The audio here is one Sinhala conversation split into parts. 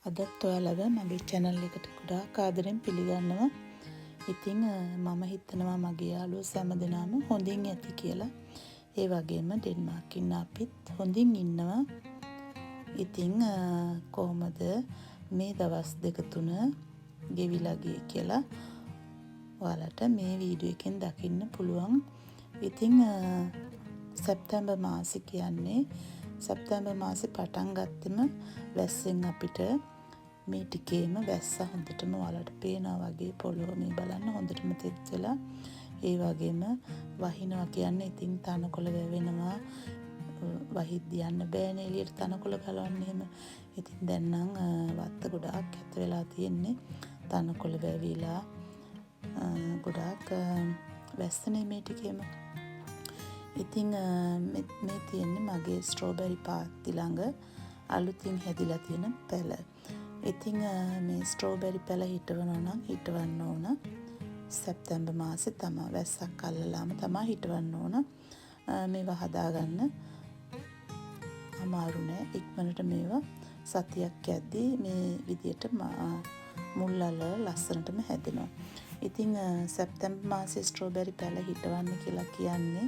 අදත් ඔයාලව මගේ channel එකට ගොඩාක් ආදරෙන් පිළිගන්නවා. ඉතින් මම හිතනවා මගේ යාළුවෝ සෑම දෙනාම හොඳින් ඇති කියලා. ඒ වගේම ඩෙන්මාර්ක් ඉන්න අපිත් හොඳින් ඉන්නවා. ඉතින් කොහොමද මේ දවස් දෙක තුන ගෙවිලා ගියේ කියලා ඔයාලට මේ වීඩියෝ එකෙන් දකින්න පුළුවන්. ඉතින් සැප්තැම්බර් මාසෙ කියන්නේ සැප්තැම්බර් මාසෙ පටන් ගත්තම වැස්සෙන් අපිට මේ ටිකේම වැස්ස හොඳටම ඔයාලට පේනවා වගේ පොළොව මේ බලන්න හොඳටම තෙත් වෙලා ඒ වගේම වහිනවා කියන්නේ ඉතින් තනකොළ වැවෙනවා වහිද්දි යන්න බෑනේ එළියට තනකොළ ගලවන්න එහෙම. ඉතින් දැන් නම් වත්ත ගොඩාක් ඇත වෙලා තියෙන්නේ තනකොළ වැවිලා ගොඩාක් වැස්සනේ මේ ටිකේම. ඉතින් මේ තියෙන්නේ මගේ ස්ට්‍රෝබෙරි පාත්ති ළඟ අලුතින් හැදිලා තියෙන පැල. ඉතින් මේ ස්ට්‍රෝබෙරි පැල හිටවන්න ඕන සැප්තැම්බර් මාසේ තමයි වැස්සක් අල්ලලාම තමයි හිටවන්න ඕන. මේවා හදාගන්න අමාරු නෑ. ඉක්මනට මේවා සතියක් යද්දී මේ විදියට මුල් අල්ලලා ලස්සනටම හැදෙනවා. ඉතින් සැප්තැම්බර් මාසේ ස්ට්‍රෝබෙරි පැල හිටවන්න කියලා කියන්නේ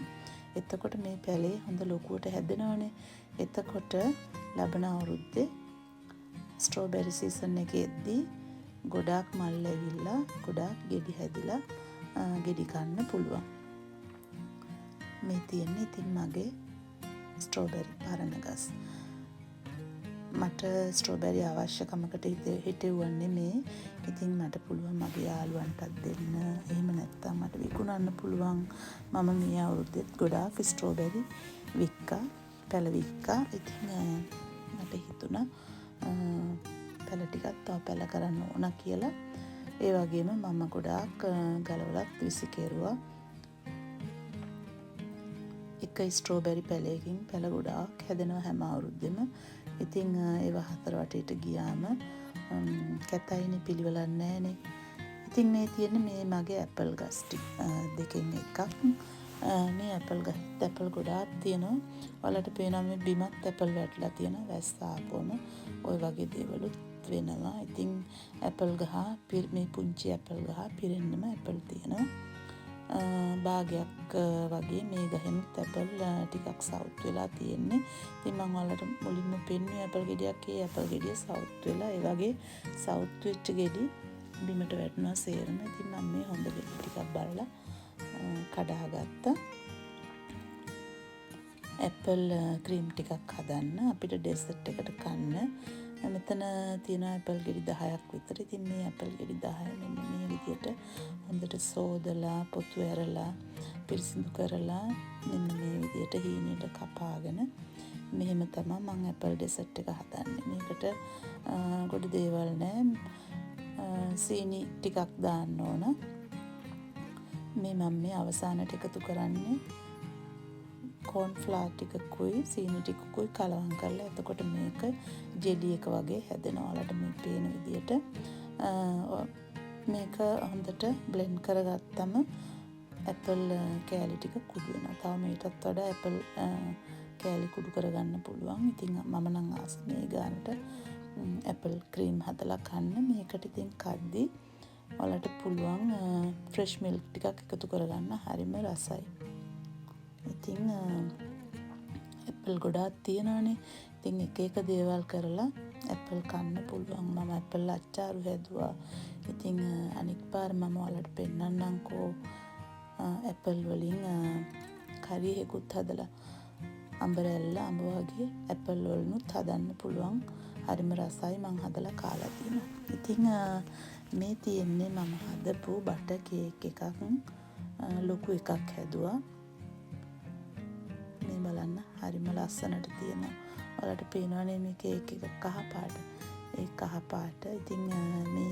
එතකොට මේ පැලේ හොඳ ලොකුවට හැදෙනවනේ. එතකොට ලබන අවුරුද්දේ ස්ට්‍රෝබෙරි සීසන් එකේදී ගොඩාක් මල් ඇවිල්ලා ගොඩාක් ගෙඩි හැදිලා ගෙඩි කන්න පුළුවන්. මේ තියෙන්නේ ඉතින් මගේ ස්ට්‍රෝබෙරි පරණ ගස්. මට ස්ට්‍රෝබෙරි අවශ්‍යකමකට හිටෙව්වන්නේ මේ. ඉතින් මට පුළුවන් මගේ යාළුවන්ටත් දෙන්න. එහෙම නැත්නම් මට විකුණන්න පුළුවන්. මම මේ අවුරුද්දෙත් ගොඩාක් ස්ට්‍රෝබෙරි වික්කා, පැල වික්කා. ඉතින් මට හිතුණා පැල ටිකක් තව පැල කරන්න ඕන කියලා. ඒ වගේම මම ගොඩාක් ගලවලත් විසිකේරුවා. එක ස්ට්‍රෝබෙරි පැලයකින් පැල ගොඩාක් හැදෙනවා හැම අවුරුද්දෙම. ඉතින් ඒව හතර වටේට ගියාම කැතයිනේ පිළිවෙලක් නැහනේ. ඉතින් මේ තියෙන්නේ මේ මගේ ඇපල් ගස් දෙකෙන් එකක්. මේ ඇපල් ගොඩාක් තියෙනවා. ඔයාලට පේනවා මේ බිමත් ඇපල් වැටලා තියෙනවා. වැස්ස ආපුවම ওই වගේ දේවලුත් වෙනවා. ඉතින් ඇපල් ගහ මේ පුංචි ඇපල් ගහ පිරෙන්නම ඇපල් තියෙනවා. භාගයක් වගේ මේ ගහෙන් ඇපල් ටිකක් සවුත් වෙලා තියෙන්නේ. ඉතින් මම ඔයාලට මුලින්ම පෙන්නුවේ ඇපල් ගෙඩියක්. ඒ ඇපල් ගෙඩිය සවුත් වෙලා ඒ වගේ සවුත් වෙච්ච ගෙඩි බිමට වැටෙනවා සේරම. ඉතින් මම මේ හොඳ ගෙඩි ටිකක් බලලා කඩාගත්තා. ඇපල් ක්‍රීම් ටිකක් හදන්න අපිට ඩෙසර්ට් එකට කන්න. මෙතන තියෙන ඇපල් ගෙඩි 10ක් විතර. ඉතින් මේ ඇපල් ගෙඩි 10 මෙන්න මේ විදියට හොඳට සෝදලා පොතු ඇරලා පිරිසිදු කරලා මෙන්න මේ විදියට හීනෙට කපාගෙන මෙහෙම තමයි මම ඇපල් ඩෙසර්ට් එක හදන්නේ. මේකට ගොඩ දේවල් නෑ. සීනි ටිකක් දාන්න ඕන. මම මේ අවසානට එකතු කරන්නේ කෝන් ෆ්ලාර් ටිකකුයි සීනි ටිකකුයි කලවම් කරලා එතකොට මේක ජෙලි එක වගේ හැදෙනවා. ඔයාලට මේ පේන විදියට මේක හොඳට බ්ලෙන්ඩ් කරගත්තම ඇපල් කෑලි ටික කුඩු වෙනවා. තව මේකටත් වඩා ඇපල් කෑලි කුඩු කරගන්න පුළුවන්. ඉතින් මම නම් ආස මේ ගානට ඇපල් ක්‍රීම් හදලා කන්න. මේකට ඉතින් කද්දි ඔයාලට පුළුවන් ෆ්‍රෙෂ් මිල්ක් ටිකක් එකතු කරගන්න. හරිම රසයි. ඉතින් ඇපල් ගොඩාක් තියෙනවානේ. ඉතින් එක දේවල් කරලා ඇපල් කන්න පුළුවන්. මම ඇපල් අච්චාරු හැදුවා. ඉතින් අනික් පාර මම ඔයාලට පෙන්නන්නම්කෝ ඇපල් වලින් කරි එකකුත් හදලා අඹ වගේ ඇපල් වලිනුත් හදන්න පුළුවන්. හරිම රසයි. මම හදලා කාලා තියෙනවා. ඉතින් මේ තියෙන්නේ මම හදපු බටර් කේක් එකක්. ලොකු එකක් හැදුවා. මේ බලන්න හරිම ලස්සනට තියෙනවා. ඔයාලට පේනවනේ මේ කේක් එක කහ පාට. ඒ කහ පාට. ඉතින් මේ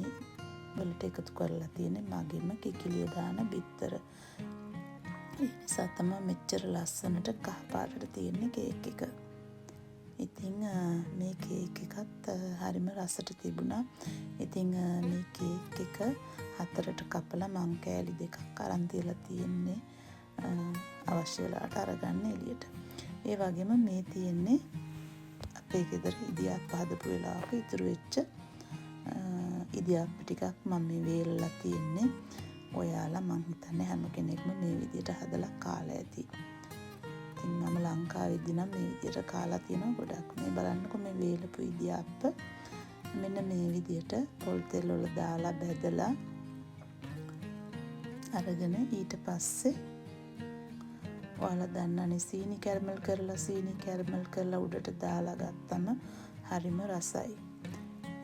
වලට එකතු කරලා තියෙන්නේ මගෙම කිකිලිය දාන බිත්තර. ඒ නිසා තමයි මෙච්චර ලස්සනට කහ පාටට තියෙන්නේ කේක් එක. ඉතින් මේ කේක් එකත් හරිම රසට තිබුණා. ඉතින් මේ කේක් එක හතරට කපලා මං කෑලි දෙකක් අරන් තියලා තියෙන්නේ. අවශ්‍ය වෙලාවට අරගන්න එළියට. ඒ වගේම මේ තියෙන්නේ අපේ ගෙදර ඉදියාප්ප හදපු වෙලාවක ඉතුරු වෙච්ච ඉදියාප්ප ටිකක් මම මේ වේලලා තියෙන්නේ. ඔයාලා මං හිතන්නේ හැම කෙනෙක්ම මේ විදිහට හදලා කාලා ඇති. ඉතින් මම ලංකාවේදී නම් මේ විදිහට කාලා තියෙනවා ගොඩක්. මේ බලන්නකො මේ වේලපු ඉදියාප්ප මෙන්න මේ විදිහට පොල් තෙල් වල දාලා බැදලා අරගෙන ඊට පස්සේ ඔයාලා දන්නනේ සීනි කැරමල් කරලා උඩට දාලා ගත්තම හරිම රසයි.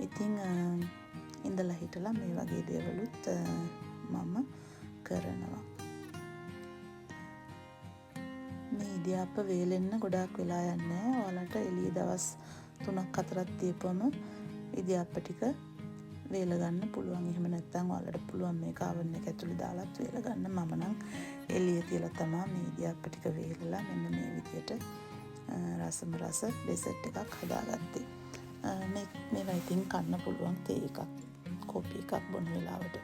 ඉතින් ඉඳලා හිටලා මේ වගේ දේවලුත් මම කරනවා. මේ ඉදියාප්ප වේලෙන්න ගොඩාක් වෙලා යන්නේ නැහැ. ඔයාලට එළිය දවස් 3ක් 4ක් තියපුවම ඉදියාප්ප ටික වේල ගන්න පුළුවන්. එහෙම නැත්නම් ඔයාලට පුළුවන් මේක oven එක ඇතුලේ දාලාත් වේල ගන්න. මම නම් එළිය තියලා තමයි මේ ඉදියාප්ප ටික වේලලා මෙන්න මේ විදියට රසම රස ඩෙසර්ට් එකක් හදාගත්තේ. මේවා ඉතින් කන්න පුළුවන් තේ එකක් කෝපි එකක් බොන වෙලාවට.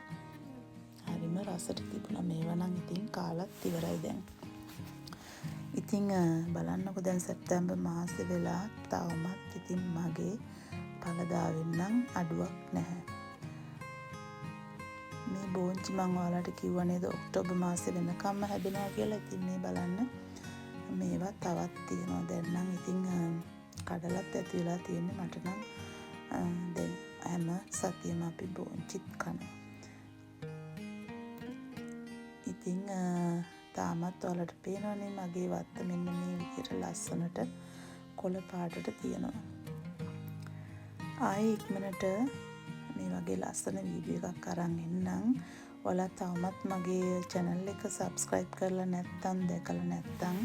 හරිම රසට තිබුණා. මේවා නම් ඉතින් කාලත් ඉවරයි දැන්. ඉතින් බලන්නකො දැන් සැප්තැම්බර් මාසෙ වෙලා තවමත් ඉතින් මගේ පළදාවෙන් නම් අඩුවක් නැහැ. මේ බෝංචි මම ඔයාලට කිව්වා නේද ඔක්තෝබර් මාසෙ වෙනකම්ම හැදෙනවා කියලා. ඉතින් මේ බලන්න මේවා තවත් තියෙනවා. දැන් නම් ඉතින් කඩලත් ඇති වෙලා තියෙන්නේ. මට නම් දැන් හැම සතියෙම අපි බෝංචිත් කනවා. ඉතින් තාමත් ඔයාලට පේනවනේ මගේ වත්ත මෙන්න මේ විදිහට ලස්සනට කොළ පාටට තියෙනවා. ආයේ ඉක්මනට මේ වගේ ලස්සන වීඩියෝ එකක් අරන් එන්නම්. ඔයාලා තවමත් මගේ channel එක subscribe කරලා නැත්නම් දැකලා නැත්නම්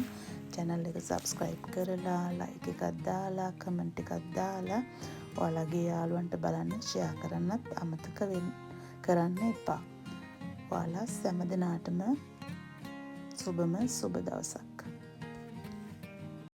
channel එක subscribe කරලා like එකක් දාලා comment එකක් දාලා ඔයාලගේ යාළුවන්ට බලන්න share කරන්නත් අමතක කරන්න එපා. ඔයාලා හැම දිනාටම සුබම සුබ දවසක්.